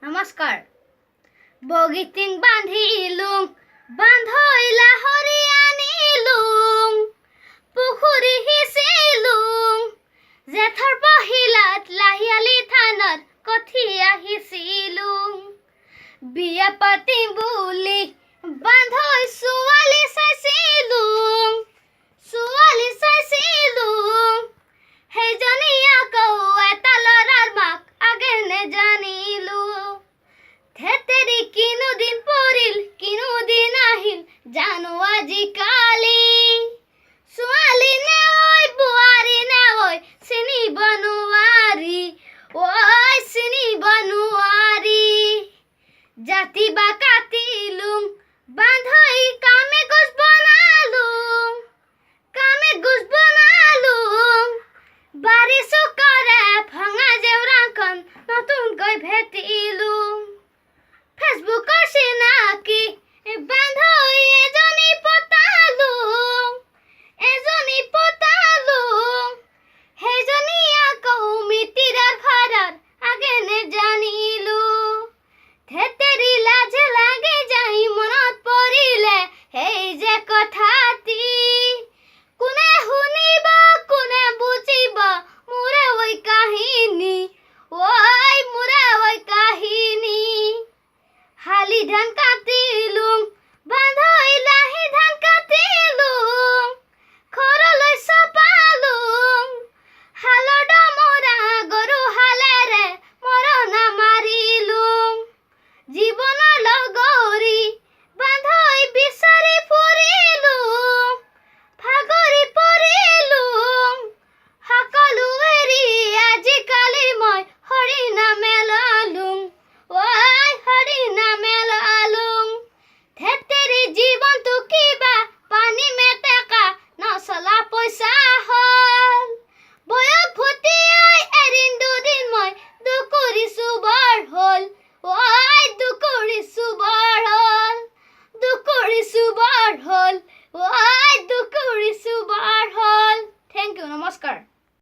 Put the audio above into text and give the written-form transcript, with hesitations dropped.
নমস্কাৰ। বগীটিং বান্ধিলুং বান্ধৈলা হৰি আনিলুং পুখুৰী সিঁচিলুং জেঠৰ পহিলাত লাহিয়ালি থানত কঠীয়া সিঁচিলুং বিয়া পাতিম বুলি বান্ধৈ ছোৱালী চাইছিলুং সেইজনী আকৌ এটা ল'ৰাৰ মাক আগে নেজানিলো থেতেৰি কিনো দিন পৰিল কিনো দিন আহিল জানো আজিকালি ছোৱালী নে ঐ বোৱাৰী নে ঐ চিনিব নোৱাৰি ঐ চিনিব নোৱাৰি জাতি বা কাটিলুং বান্ধৈ কামে গোজ বনালুং বাৰি চুকৰে ভঙা জেউৰাখন নতুনকৈ ভেটি